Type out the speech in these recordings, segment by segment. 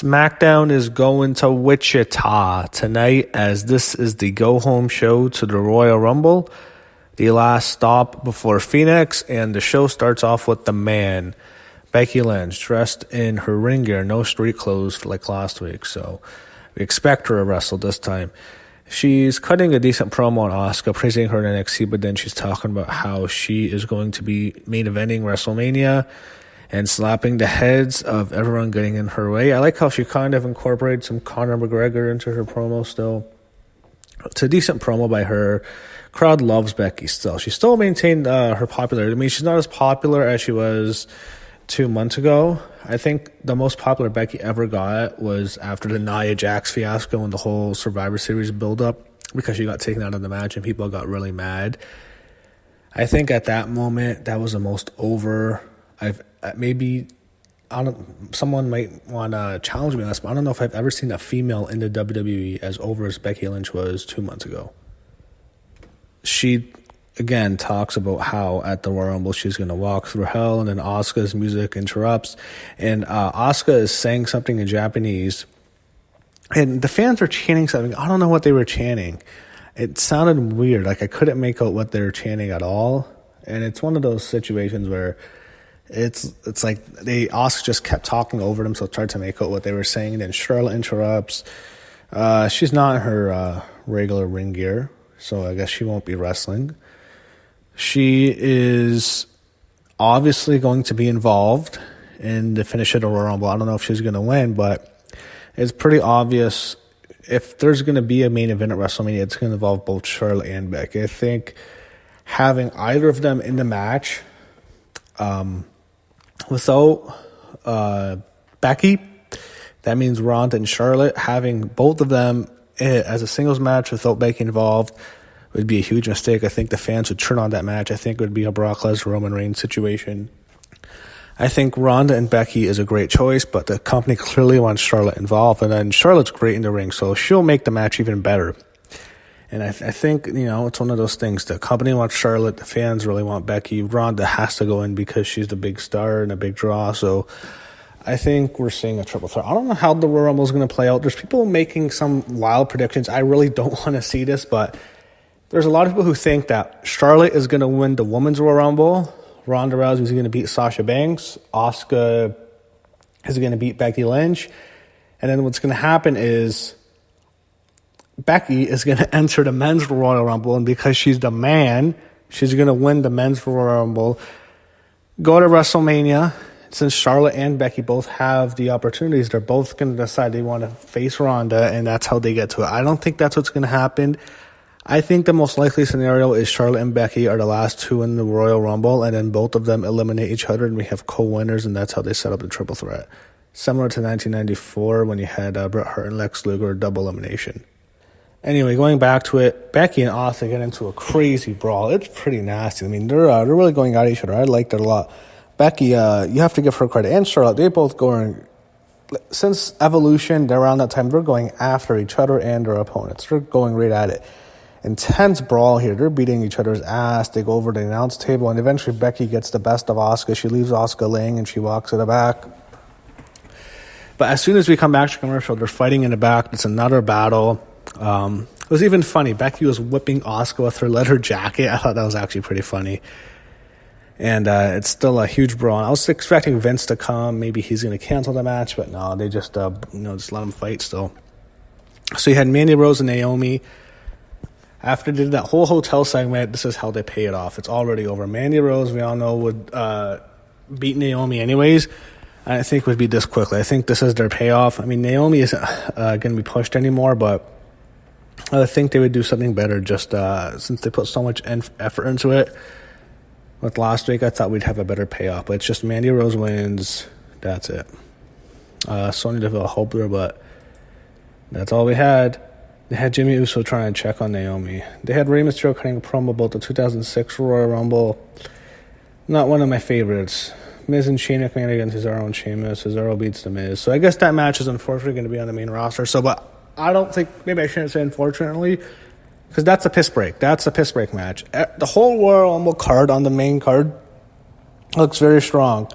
SmackDown is going to Wichita tonight, as this is the go-home show to the Royal Rumble, the last stop before Phoenix, and the show starts off with the man, Becky Lynch, dressed in her ring gear, no street clothes like last week, so we expect her to wrestle this time. She's cutting a decent promo on Asuka, praising her in NXT, but then she's talking about how she is going to be main eventing WrestleMania and slapping the heads of everyone getting in her way. I like how she kind of incorporates some Conor McGregor into her promo still. It's a decent promo by her. Crowd loves Becky still. She still maintained her popularity. I mean, she's not as popular as she was 2 months ago. I think the most popular Becky ever got was after the Nia Jax fiasco and the whole Survivor Series build-up, because she got taken out of the match and people got really mad. I think at that moment, that was the most over someone might want to challenge me on this, but I don't know if I've ever seen a female in the WWE as over as Becky Lynch was 2 months ago. She, again, talks about how at the Royal Rumble she's going to walk through hell, and then Asuka's music interrupts, and Asuka is saying something in Japanese, and the fans are chanting something. I don't know what they were chanting. It sounded weird. Like, I couldn't make out what they were chanting at all, and it's one of those situations where It's like Asuka just kept talking over them, so tried to make out what they were saying. And then Charlotte interrupts. She's not in her regular ring gear, so I guess she won't be wrestling. She is obviously going to be involved in the finish of the Royal Rumble. I don't know if she's going to win, but it's pretty obvious if there's going to be a main event at WrestleMania, it's going to involve both Charlotte and Becky. I think having either of them in the match, without Becky, that means Ronda and Charlotte. Having both of them as a singles match without Becky involved would be a huge mistake. I think the fans would turn on that match. I think it would be a Brock Lesnar Roman Reigns situation. I think Ronda and Becky is a great choice, but the company clearly wants Charlotte involved, and then Charlotte's great in the ring, so she'll make the match even better. And I think, it's one of those things. The company wants Charlotte. The fans really want Becky. Ronda has to go in because she's the big star and a big draw. So I think we're seeing a triple threat. I don't know how the Royal Rumble is going to play out. There's people making some wild predictions. I really don't want to see this, but there's a lot of people who think that Charlotte is going to win the Women's Royal Rumble. Ronda Rousey is going to beat Sasha Banks. Asuka is going to beat Becky Lynch. And then what's going to happen is Becky is going to enter the Men's Royal Rumble, and because she's the man, she's going to win the Men's Royal Rumble, go to WrestleMania. Since Charlotte and Becky both have the opportunities, they're both going to decide they want to face Ronda, and that's how they get to it. I don't think that's what's going to happen. I think the most likely scenario is Charlotte and Becky are the last two in the Royal Rumble, and then both of them eliminate each other, and we have co-winners, and that's how they set up the triple threat. Similar to 1994 when you had Bret Hart and Lex Luger double elimination. Anyway, going back to it, Becky and Asuka get into a crazy brawl. It's pretty nasty. I mean, they're really going at each other. I liked it a lot. Becky, you have to give her credit, and Charlotte, they both going, since Evolution, around that time, they're going after each other and their opponents. They're going right at it. Intense brawl here. They're beating each other's ass. They go over the announce table, and eventually Becky gets the best of Asuka. She leaves Asuka laying, and she walks to the back. But as soon as we come back to commercial, they're fighting in the back. It's another battle. It was even funny. Becky was whipping Asuka with her leather jacket. I thought that was actually pretty funny. And it's still a huge brawl. I was expecting Vince to come. Maybe he's going to cancel the match, but no, they just just let him fight still. So you had Mandy Rose and Naomi. After they did that whole hotel segment, this is how they pay it off. It's already over. Mandy Rose, we all know, would beat Naomi anyways. I think would be this quickly. I think this is their payoff. I mean, Naomi isn't going to be pushed anymore, but I think they would do something better just since they put so much effort into it. With last week, I thought we'd have a better payoff, but it's just Mandy Rose wins. That's it. Sonya Deville helped her, but that's all we had. They had Jimmy Uso trying to check on Naomi. They had Rey Mysterio cutting a promo about the 2006 Royal Rumble. Not one of my favorites. Miz and Shane McMahon against Cesaro and Sheamus. Cesaro beats The Miz. So I guess that match is unfortunately going to be on the main roster. But I don't think, maybe I shouldn't say unfortunately, because that's a piss break. That's a piss break match. The whole Royal Rumble card on the main card looks very strong.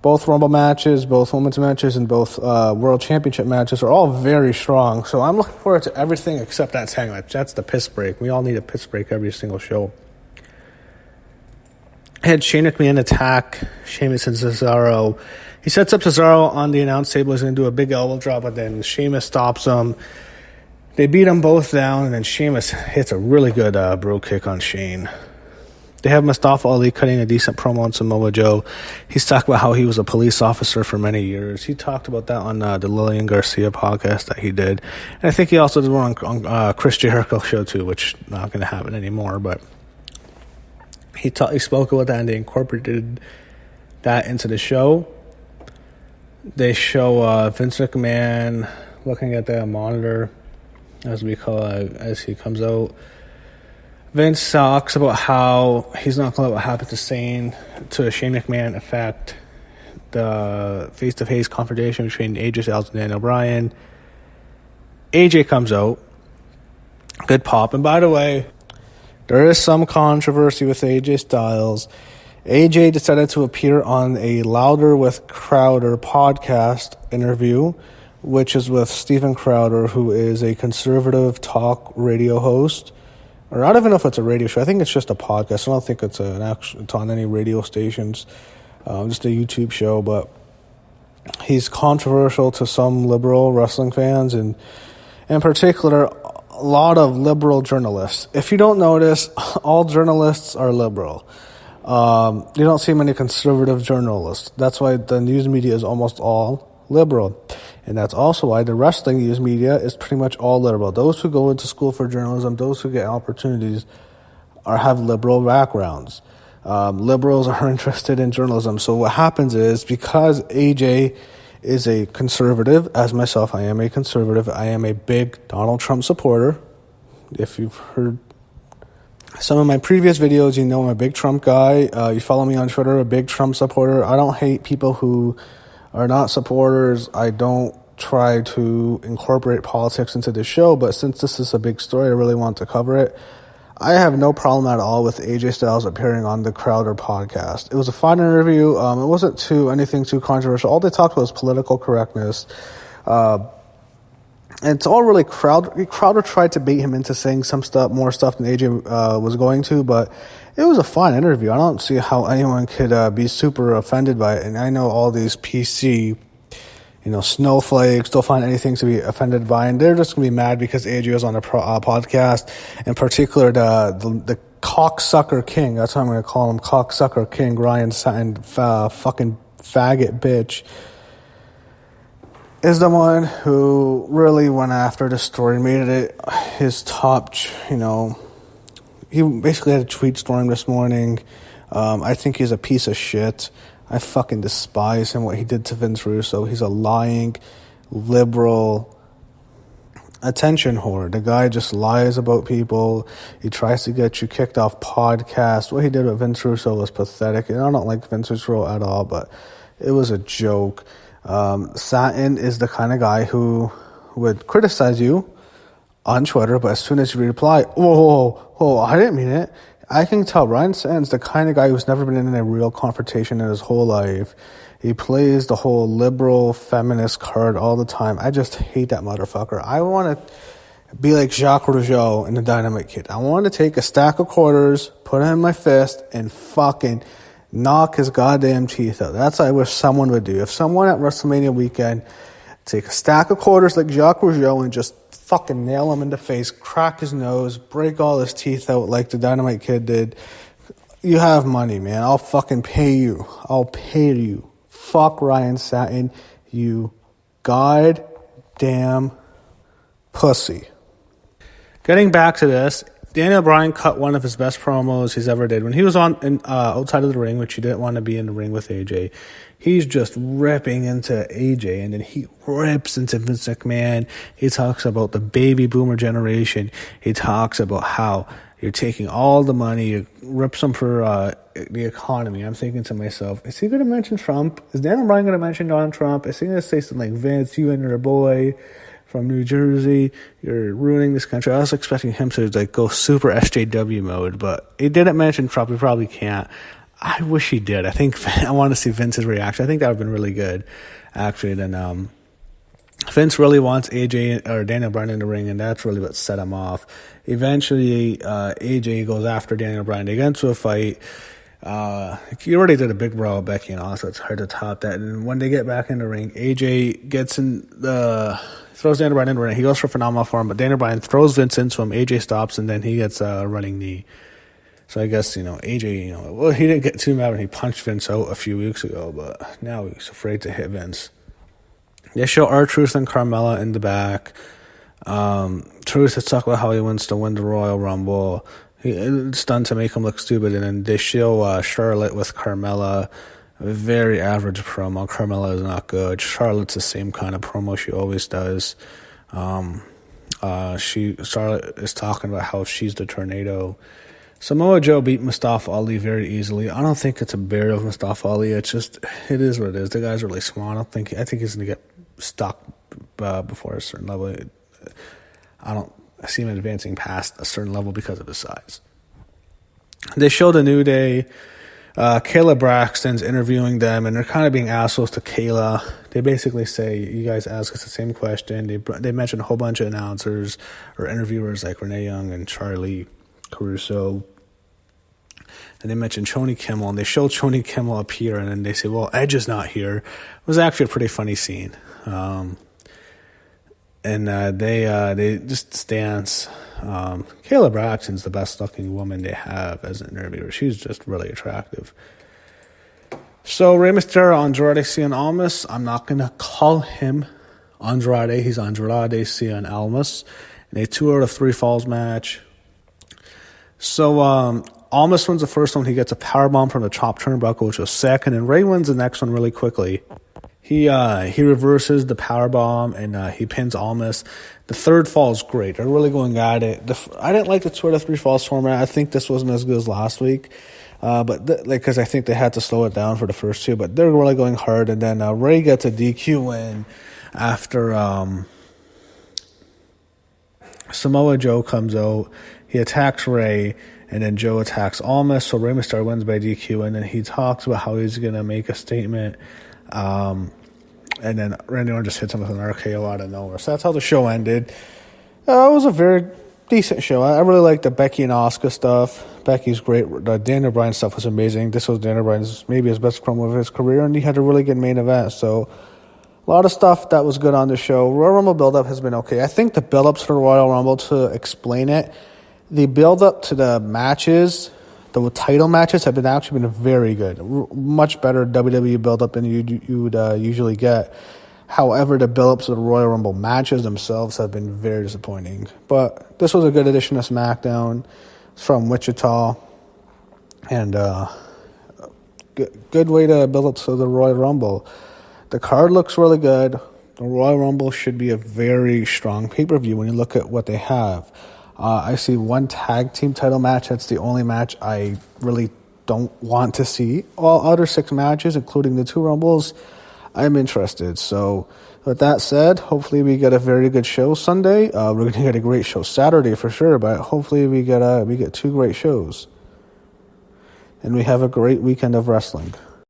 both Rumble matches, both women's matches, and both World Championship matches are all very strong. So I'm looking forward to everything except that tag match. That's the piss break. We all need a piss break every single show. I had Shane McMahon attack Sheamus and Cesaro. He sets up Cesaro on the announce table. He's going to do a big elbow drop, but then Sheamus stops him. They beat them both down, and then Sheamus hits a really good bro kick on Shane. They have Mustafa Ali cutting a decent promo on Samoa Joe. He's talking about how he was a police officer for many years. He talked about that on the Lillian Garcia podcast that he did. And I think he also did one on Chris Jericho's show too, which is not going to happen anymore. But he spoke about that, and they incorporated that into the show. They show Vince McMahon looking at the monitor, as we call it, as he comes out. Vince talks about how he's not going to let what happened to Shane McMahon affect the face-to-face confrontation between AJ Styles and Daniel Bryan. AJ comes out. Good pop. And by the way, there is some controversy with AJ Styles. AJ decided to appear on a Louder with Crowder podcast interview, which is with Steven Crowder, who is a conservative talk radio host. Or I don't even know if it's a radio show. I think it's just a podcast. I don't think it's it's on any radio stations. Just a YouTube show. But he's controversial to some liberal wrestling fans, and in particular, a lot of liberal journalists. If you don't notice, all journalists are liberal. You don't see many conservative journalists. That's why the news media is almost all liberal. And that's also why the wrestling news media is pretty much all liberal. Those who go into school for journalism, those who get opportunities, have liberal backgrounds. Liberals are interested in journalism. So what happens is, because AJ is a conservative, as myself, I am a conservative. I am a big Donald Trump supporter. If you've heard some of my previous videos, you know I'm a big Trump guy. You follow me on Twitter, a big Trump supporter. I don't hate people who are not supporters. I don't try to incorporate politics into the show, but since this is a big story, I really want to cover it. I have no problem at all with AJ Styles appearing on the Crowder podcast. It was a fun interview. It wasn't anything too controversial. All they talked about was political correctness. It's all really Crowder. Crowder tried to bait him into saying more stuff than AJ was going to, but it was a fun interview. I don't see how anyone could be super offended by it. And I know all these PC, snowflakes don't find anything to be offended by, and they're just going to be mad because AJ was on a podcast. In particular, the cocksucker king, that's what I'm going to call him, cocksucker king, Ryan Satin, fucking faggot bitch, is the one who really went after the story, made it his top, he basically had a tweet storm this morning. I think he's a piece of shit. I fucking despise him, what he did to Vince Russo. He's a lying, liberal attention whore. The guy just lies about people. He tries to get you kicked off podcasts. What he did with Vince Russo was pathetic. And I don't like Vince Russo at all, but it was a joke. Satin is the kind of guy who would criticize you on Twitter, but as soon as you reply, whoa, I didn't mean it. I can tell Ryan Satin's the kind of guy who's never been in a real confrontation in his whole life. He plays the whole liberal feminist card all the time. I just hate that motherfucker. I want to be like Jacques Rougeau in the Dynamite Kid. I want to take a stack of quarters, put it in my fist, and fucking knock his goddamn teeth out. That's what I wish someone would do. If someone at WrestleMania weekend take a stack of quarters like Jacques Rougeau and just fucking nail him in the face, crack his nose, break all his teeth out like the Dynamite Kid did, you have money, man. I'll fucking pay you. I'll pay you. Fuck Ryan Satin, you goddamn pussy. Getting back to this, Daniel Bryan cut one of his best promos he's ever did. When he was outside of the ring, which he didn't want to be in the ring with AJ, he's just ripping into AJ, and then he rips into Vince McMahon. He talks about the baby boomer generation. He talks about how you're taking all the money, you rip some for the economy. I'm thinking to myself, is he going to mention Trump? Is Daniel Bryan going to mention Donald Trump? Is he going to say something like, Vince, you and your boy from New Jersey, you're ruining this country? I was expecting him to go super SJW mode, but he didn't mention Trump. He probably can't. I wish he did. I want to see Vince's reaction. I think that would have been really good, actually. Then Vince really wants AJ or Daniel Bryan in the ring, and that's really what set him off. Eventually, AJ goes after Daniel Bryan. They get into a fight. He already did a big brawl with Becky and Asuka. It's hard to top that. And when they get back in the ring, AJ throws Daniel Bryan in the ring. He goes for phenomenal form, but Daniel Bryan throws Vince into him. AJ stops, and then he gets a running knee. So I guess, AJ, he didn't get too mad when he punched Vince out a few weeks ago, but now he's afraid to hit Vince. They show R-Truth and Carmella in the back. Truth is talking about how he wants to win the Royal Rumble. It's done to make him look stupid, and then they show Charlotte with Carmella. A very average promo. Carmella is not good. Charlotte's the same kind of promo she always does. Charlotte is talking about how she's the tornado. Samoa Joe beat Mustafa Ali very easily. I don't think it's a burial of Mustafa Ali. It is what it is. The guy's really small. I think he's going to get stuck before a certain level. I see him advancing past a certain level because of his size. They show the New Day. Kayla Braxton's interviewing them, and they're kind of being assholes to Kayla. They basically say, you guys ask us the same question. They mention a whole bunch of announcers or interviewers like Renee Young and Charlie Caruso. And they mention Tony Kimmel, and they show Tony Kimmel up here, and then they say, well, Edge is not here. It was actually a pretty funny scene. They just dance. Kayla Braxton's the best looking woman they have as an interviewer. She's just really attractive. So Rey Mysterio, Andrade Cien Almas. I'm not going to call him Andrade. He's Andrade Cien Almas in a 2 out of 3 falls match. So Almas wins the first one. He gets a powerbomb from the top turnbuckle, which was second, and Rey wins the next one really quickly. He reverses the powerbomb, and he pins Almas. The third fall is great. They're really going at it. I didn't like the 2 out of 3 falls format. I think this wasn't as good as last week, because I think they had to slow it down for the first 2. But they're really going hard. And then Rey gets a DQ win after Samoa Joe comes out. He attacks Rey, and then Joe attacks Almas. So Rey Mysterio wins by DQ, and then he talks about how he's gonna make a statement. And then Randy Orton just hits him with an RKO out of nowhere. So that's how the show ended. It was a very decent show. I really liked the Becky and Asuka stuff. Becky's great. The Daniel Bryan stuff was amazing. This was Daniel Bryan's maybe his best promo of his career, and he had a really good main event. So a lot of stuff that was good on the show. Royal Rumble build-up has been okay. I think the build-up to the Royal Rumble, to explain it, the build-up to the matches, the title matches have actually been very good. Much better WWE build-up than you would usually get. However, the build-ups of the Royal Rumble matches themselves have been very disappointing. But this was a good addition to SmackDown. It's from Wichita. And good way to build up to the Royal Rumble. The card looks really good. The Royal Rumble should be a very strong pay-per-view when you look at what they have. I see one tag team title match. That's the only match I really don't want to see. All other 6 matches, including the 2 Rumbles, I'm interested. So with that said, hopefully we get a very good show Sunday. We're going to get a great show Saturday for sure, but hopefully we get 2 great shows. And we have a great weekend of wrestling.